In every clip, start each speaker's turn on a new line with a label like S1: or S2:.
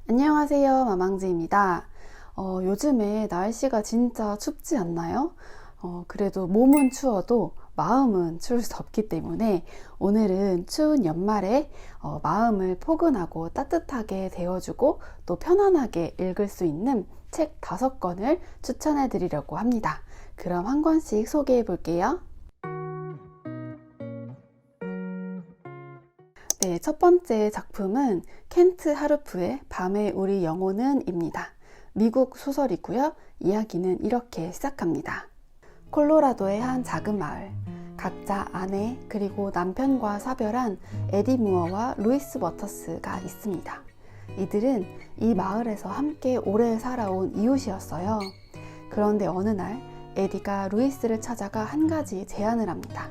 S1: 안녕하세요, 마망지입니다. 요즘에 날씨가 진짜 춥지 않나요? 그래도 몸은 추워도 마음은 추울 수 없기 때문에 오늘은 추운 연말에 마음을 포근하고 따뜻하게 데워주고 또 편안하게 읽을 수 있는 책 5권을 추천해 드리려고 합니다. 그럼 한 권씩 소개해 볼게요. 네, 첫 번째 작품은 켄트 하르프의 밤의 우리 영혼은 입니다. 미국 소설이고요. 이야기는 이렇게 시작합니다. 콜로라도의 한 작은 마을. 각자 아내 그리고 남편과 사별한 에디 무어와 루이스 워터스가 있습니다. 이들은 이 마을에서 함께 오래 살아온 이웃이었어요. 그런데 어느 날 에디가 루이스를 찾아가 한 가지 제안을 합니다.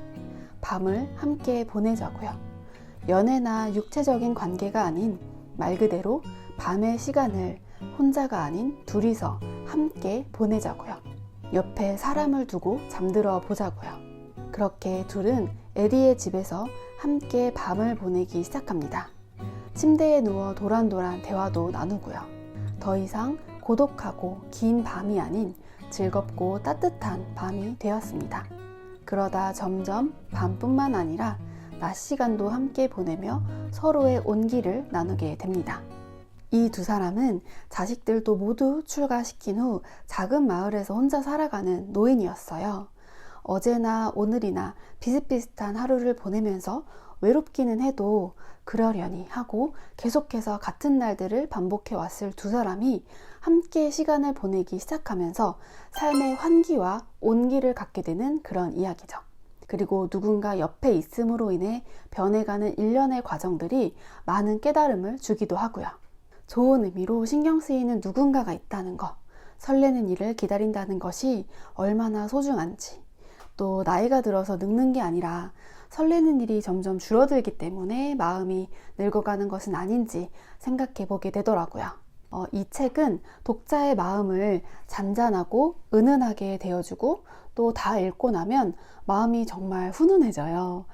S1: 밤을 함께 보내자고요. 연애나 육체적인 관계가 아닌 말 그대로 밤의 시간을 혼자가 아닌 둘이서 함께 보내자고요. 옆에 사람을 두고 잠들어 보자고요. 그렇게 둘은 에디의 집에서 함께 밤을 보내기 시작합니다. 침대에 누워 도란도란 대화도 나누고요. 더 이상 고독하고 긴 밤이 아닌 즐겁고 따뜻한 밤이 되었습니다. 그러다 점점 밤뿐만 아니라 낮 시간도 함께 보내며 서로의 온기를 나누게 됩니다. 이 두 사람은 자식들도 모두 출가시킨 후 작은 마을에서 혼자 살아가는 노인이었어요. 어제나 오늘이나 비슷비슷한 하루를 보내면서 외롭기는 해도 그러려니 하고 계속해서 같은 날들을 반복해 왔을 두 사람이 함께 시간을 보내기 시작하면서 삶의 환기와 온기를 갖게 되는 그런 이야기죠. 그리고 누군가 옆에 있음으로 인해 변해가는 일련의 과정들이 많은 깨달음을 주기도 하고요. 좋은 의미로 신경 쓰이는 누군가가 있다는 것, 설레는 일을 기다린다는 것이 얼마나 소중한지, 또 나이가 들어서 늙는 게 아니라 설레는 일이 점점 줄어들기 때문에 마음이 늙어가는 것은 아닌지 생각해 보게 되더라고요. 이 책은 독자의 마음을 잔잔하고 은은하게 데워주고 또 다 읽고 나면 마음이 정말 훈훈해져요.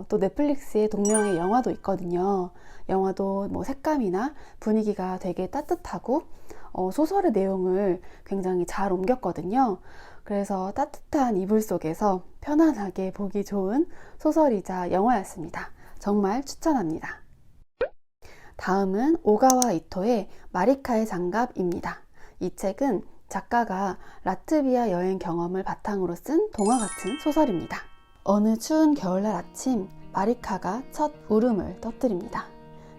S1: 또 넷플릭스에 동명의 영화도 있거든요. 영화도 색감이나 분위기가 되게 따뜻하고 소설의 내용을 굉장히 잘 옮겼거든요. 그래서 따뜻한 이불 속에서 편안하게 보기 좋은 소설이자 영화였습니다. 정말 추천합니다. 다음은 오가와 이토의 마리카의 장갑입니다. 이 책은 작가가 라트비아 여행 경험을 바탕으로 쓴 동화 같은 소설입니다. 어느 추운 겨울날 아침 마리카가 첫 울음을 터뜨립니다.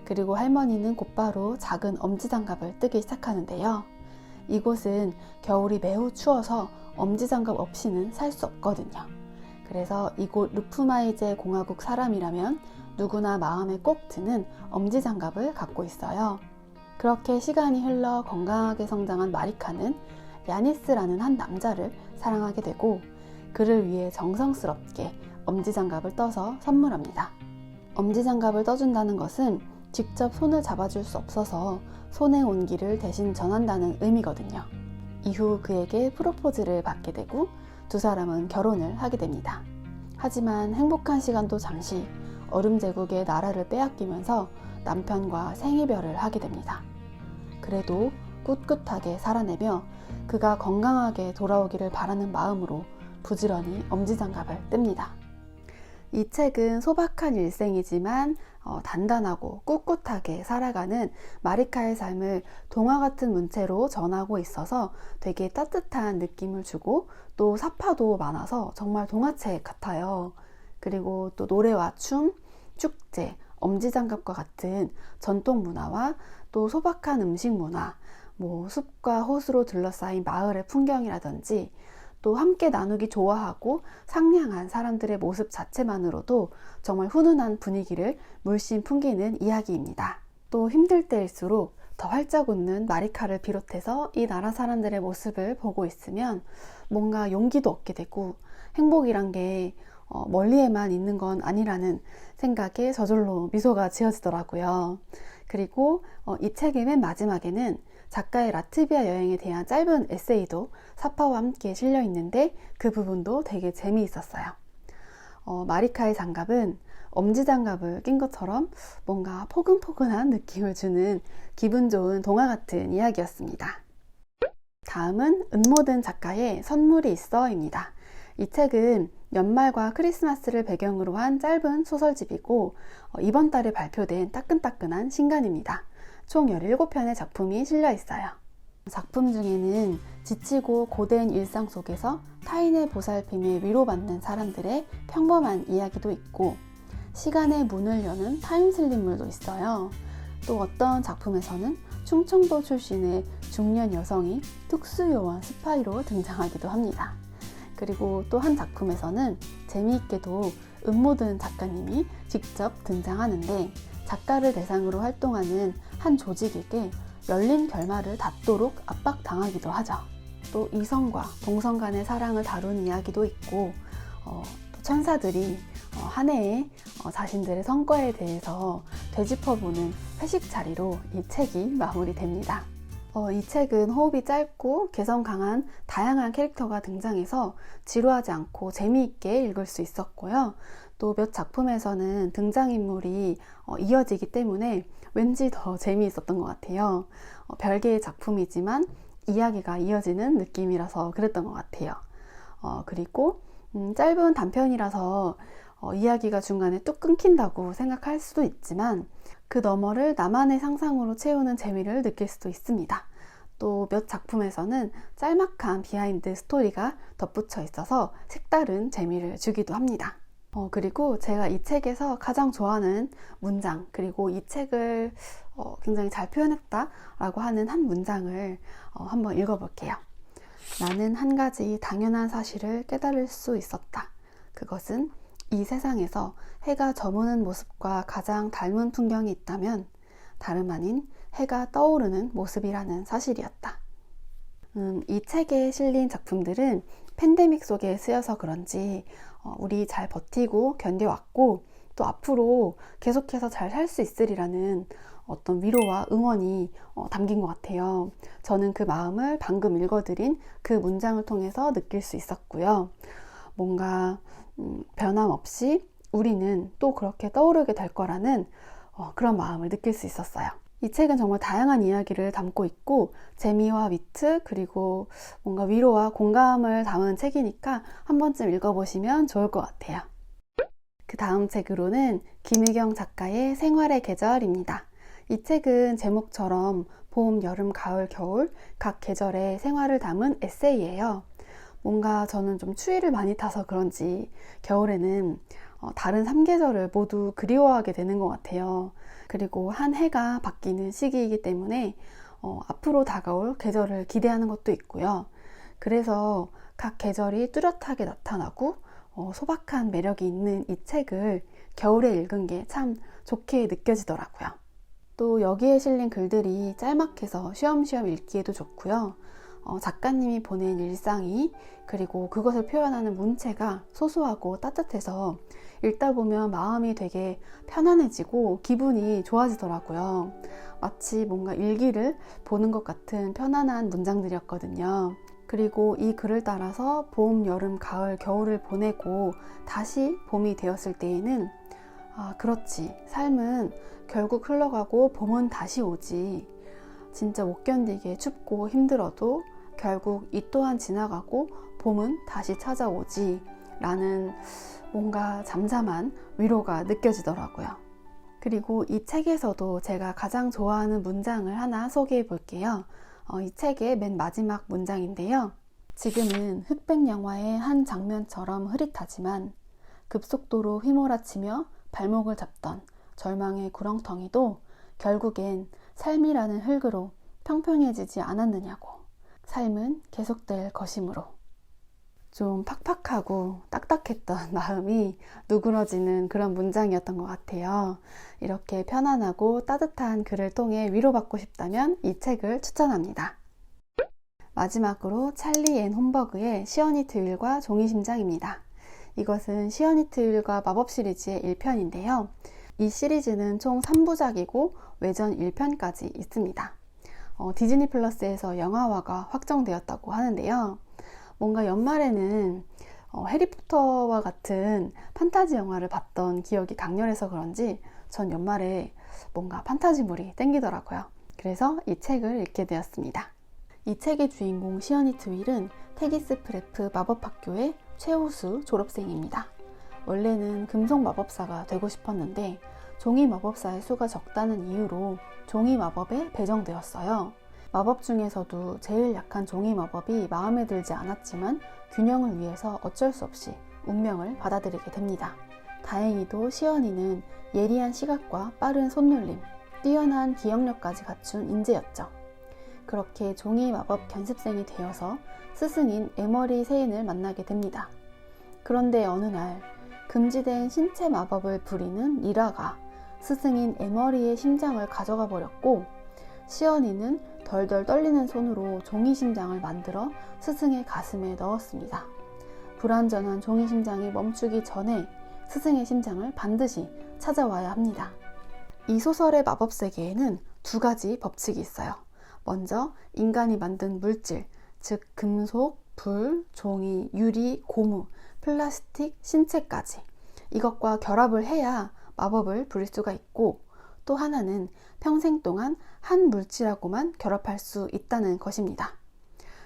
S1: 그리고 할머니는 곧바로 작은 엄지장갑을 뜨기 시작하는데요. 이곳은 겨울이 매우 추워서 엄지장갑 없이는 살 수 없거든요. 그래서 이곳 르프마이제 공화국 사람이라면 누구나 마음에 꼭 드는 엄지장갑을 갖고 있어요. 그렇게 시간이 흘러 건강하게 성장한 마리카는 야니스라는 한 남자를 사랑하게 되고 그를 위해 정성스럽게 엄지장갑을 떠서 선물합니다. 엄지장갑을 떠준다는 것은 직접 손을 잡아줄 수 없어서 손의 온기를 대신 전한다는 의미거든요. 이후 그에게 프로포즈를 받게 되고 두 사람은 결혼을 하게 됩니다. 하지만 행복한 시간도 잠시 얼음 제국의 나라를 빼앗기면서 남편과 생이별을 하게 됩니다. 그래도 꿋꿋하게 살아내며 그가 건강하게 돌아오기를 바라는 마음으로 부지런히 엄지장갑을 뗍니다. 이 책은 소박한 일생이지만 단단하고 꿋꿋하게 살아가는 마리카의 삶을 동화 같은 문체로 전하고 있어서 되게 따뜻한 느낌을 주고 또 사파도 많아서 정말 동화책 같아요. 그리고 또 노래와 춤, 축제, 엄지장갑과 같은 전통 문화와 또 소박한 음식 문화, 숲과 호수로 둘러싸인 마을의 풍경이라든지 또 함께 나누기 좋아하고 상냥한 사람들의 모습 자체만으로도 정말 훈훈한 분위기를 물씬 풍기는 이야기입니다. 또 힘들 때일수록 더 활짝 웃는 마리카를 비롯해서 이 나라 사람들의 모습을 보고 있으면 뭔가 용기도 얻게 되고 행복이란 게 멀리에만 있는 건 아니라는 생각에 저절로 미소가 지어지더라고요. 그리고 이 책의 맨 마지막에는 작가의 라트비아 여행에 대한 짧은 에세이도 사파와 함께 실려 있는데 그 부분도 되게 재미있었어요. 마리카의 장갑은 엄지장갑을 낀 것처럼 뭔가 포근포근한 느낌을 주는 기분 좋은 동화 같은 이야기였습니다. 다음은 은모든 작가의 선물이 있어입니다. 이 책은 연말과 크리스마스를 배경으로 한 짧은 소설집이고 이번 달에 발표된 따끈따끈한 신간입니다. 총 17편의 작품이 실려 있어요. 작품 중에는 지치고 고된 일상 속에서 타인의 보살핌에 위로받는 사람들의 평범한 이야기도 있고 시간의 문을 여는 타임슬립물도 있어요. 또 어떤 작품에서는 충청도 출신의 중년 여성이 특수요원 스파이로 등장하기도 합니다. 그리고 또 한 작품에서는 재미있게도 은모든 작가님이 직접 등장하는데 작가를 대상으로 활동하는 한 조직에게 열린 결말을 닫도록 압박당하기도 하죠. 또 이성과 동성 간의 사랑을 다룬 이야기도 있고 또 천사들이 한 해에 자신들의 성과에 대해서 되짚어보는 회식 자리로 이 책이 마무리됩니다. 이 책은 호흡이 짧고 개성 강한 다양한 캐릭터가 등장해서 지루하지 않고 재미있게 읽을 수 있었고요. 또 몇 작품에서는 등장인물이 이어지기 때문에 왠지 더 재미있었던 것 같아요. 별개의 작품이지만 이야기가 이어지는 느낌이라서 그랬던 것 같아요. 그리고 짧은 단편이라서 이야기가 중간에 뚝 끊긴다고 생각할 수도 있지만 그 너머를 나만의 상상으로 채우는 재미를 느낄 수도 있습니다. 또 몇 작품에서는 짤막한 비하인드 스토리가 덧붙여 있어서 색다른 재미를 주기도 합니다. 그리고 제가 이 책에서 가장 좋아하는 문장, 그리고 이 책을 굉장히 잘 표현했다라고 하는 한 문장을 한번 읽어볼게요. 나는 한 가지 당연한 사실을 깨달을 수 있었다. 그것은 이 세상에서 해가 저무는 모습과 가장 닮은 풍경이 있다면 다름 아닌 해가 떠오르는 모습이라는 사실이었다. 이 책에 실린 작품들은 팬데믹 속에 쓰여서 그런지 우리 잘 버티고 견뎌왔고 또 앞으로 계속해서 잘 살 수 있으리라는 어떤 위로와 응원이 담긴 것 같아요. 저는 그 마음을 방금 읽어드린 그 문장을 통해서 느낄 수 있었고요. 뭔가 변함없이 우리는 또 그렇게 떠오르게 될 거라는 그런 마음을 느낄 수 있었어요. 이 책은 정말 다양한 이야기를 담고 있고 재미와 위트 그리고 뭔가 위로와 공감을 담은 책이니까 한 번쯤 읽어보시면 좋을 것 같아요. 그 다음 책으로는 김유경 작가의 생활의 계절입니다. 이 책은 제목처럼 봄, 여름, 가을, 겨울 각 계절의 생활을 담은 에세이예요. 뭔가 저는 좀 추위를 많이 타서 그런지 겨울에는 다른 3계절을 모두 그리워하게 되는 것 같아요. 그리고 한 해가 바뀌는 시기이기 때문에 앞으로 다가올 계절을 기대하는 것도 있고요. 그래서 각 계절이 뚜렷하게 나타나고 소박한 매력이 있는 이 책을 겨울에 읽은 게 참 좋게 느껴지더라고요. 또 여기에 실린 글들이 짤막해서 쉬엄쉬엄 읽기에도 좋고요. 작가님이 보낸 일상이 그리고 그것을 표현하는 문체가 소소하고 따뜻해서 읽다 보면 마음이 되게 편안해지고 기분이 좋아지더라고요. 마치 뭔가 일기를 보는 것 같은 편안한 문장들이었거든요. 그리고 이 글을 따라서 봄, 여름, 가을, 겨울을 보내고 다시 봄이 되었을 때에는 그렇지, 삶은 결국 흘러가고 봄은 다시 오지. 진짜 못 견디게 춥고 힘들어도 결국 이 또한 지나가고 봄은 다시 찾아오지 라는 뭔가 잠잠한 위로가 느껴지더라고요. 그리고 이 책에서도 제가 가장 좋아하는 문장을 하나 소개해 볼게요. 이 책의 맨 마지막 문장인데요. 지금은 흑백 영화의 한 장면처럼 흐릿하지만 급속도로 휘몰아치며 발목을 잡던 절망의 구렁텅이도 결국엔 삶이라는 흙으로 평평해지지 않았느냐고. 삶은 계속될 것이므로. 좀 팍팍하고 딱딱했던 마음이 누그러지는 그런 문장이었던 것 같아요. 이렇게 편안하고 따뜻한 글을 통해 위로받고 싶다면 이 책을 추천합니다. 마지막으로 찰리 앤 홈버그의 시어니트윌과 종이심장입니다. 이것은 시어니트윌과 마법 시리즈의 1편인데요. 이 시리즈는 총 3부작이고 외전 1편까지 있습니다. 디즈니 플러스에서 영화화가 확정되었다고 하는데요. 뭔가 연말에는 해리포터와 같은 판타지 영화를 봤던 기억이 강렬해서 그런지 전 연말에 뭔가 판타지물이 땡기더라고요. 그래서 이 책을 읽게 되었습니다. 이 책의 주인공 시어니 트윌은 테기스 프레프 마법학교의 최우수 졸업생입니다. 원래는 금속 마법사가 되고 싶었는데 종이 마법사의 수가 적다는 이유로 종이 마법에 배정되었어요. 마법 중에서도 제일 약한 종이 마법이 마음에 들지 않았지만 균형을 위해서 어쩔 수 없이 운명을 받아들이게 됩니다. 다행히도 시어니는 예리한 시각과 빠른 손놀림, 뛰어난 기억력까지 갖춘 인재였죠. 그렇게 종이 마법 견습생이 되어서 스승인 에머리 세인을 만나게 됩니다. 그런데 어느 날 금지된 신체 마법을 부리는 리라가 스승인 에머리의 심장을 가져가 버렸고 시어니는 덜덜 떨리는 손으로 종이 심장을 만들어 스승의 가슴에 넣었습니다. 불완전한 종이 심장이 멈추기 전에 스승의 심장을 반드시 찾아와야 합니다. 이 소설의 마법 세계에는 두 가지 법칙이 있어요. 먼저 인간이 만든 물질, 즉 금속, 불, 종이, 유리, 고무, 플라스틱, 신체까지 이것과 결합을 해야 마법을 부릴 수가 있고 또 하나는 평생 동안 한 물질하고만 결합할 수 있다는 것입니다.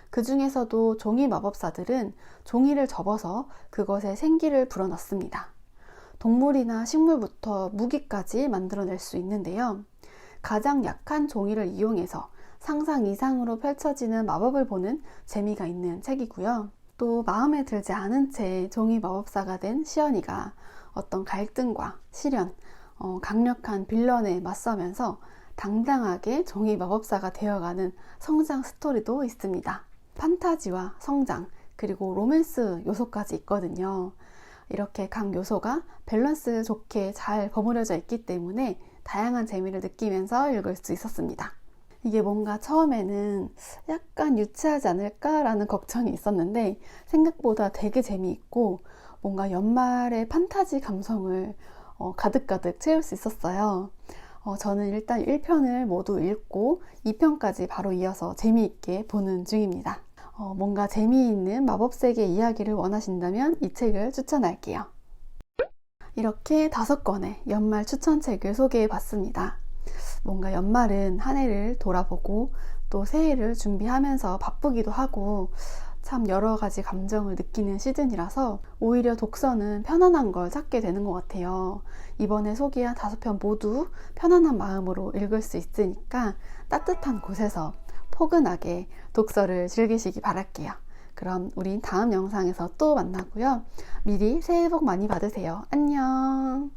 S1: 그 중에서도 종이 마법사들은 종이를 접어서 그것에 생기를 불어넣습니다. 동물이나 식물부터 무기까지 만들어낼 수 있는데요. 가장 약한 종이를 이용해서 상상 이상으로 펼쳐지는 마법을 보는 재미가 있는 책이고요. 또 마음에 들지 않은 채 종이 마법사가 된 시어니가 어떤 갈등과 시련, 강력한 빌런에 맞서면서 당당하게 종이 마법사가 되어가는 성장 스토리도 있습니다. 판타지와 성장, 그리고 로맨스 요소까지 있거든요. 이렇게 각 요소가 밸런스 좋게 잘 버무려져 있기 때문에 다양한 재미를 느끼면서 읽을 수 있었습니다. 이게 뭔가 처음에는 약간 유치하지 않을까라는 걱정이 있었는데 생각보다 되게 재미있고 뭔가 연말의 판타지 감성을 가득가득 채울 수 있었어요. 저는 일단 1편을 모두 읽고 2편까지 바로 이어서 재미있게 보는 중입니다. 뭔가 재미있는 마법세계 이야기를 원하신다면 이 책을 추천할게요. 이렇게 5권의 연말 추천책을 소개해 봤습니다. 뭔가 연말은 한 해를 돌아보고 또 새해를 준비하면서 바쁘기도 하고 참 여러 가지 감정을 느끼는 시즌이라서 오히려 독서는 편안한 걸 찾게 되는 것 같아요. 이번에 소개한 5편 모두 편안한 마음으로 읽을 수 있으니까 따뜻한 곳에서 포근하게 독서를 즐기시기 바랄게요. 그럼 우린 다음 영상에서 또 만나고요. 미리 새해 복 많이 받으세요. 안녕.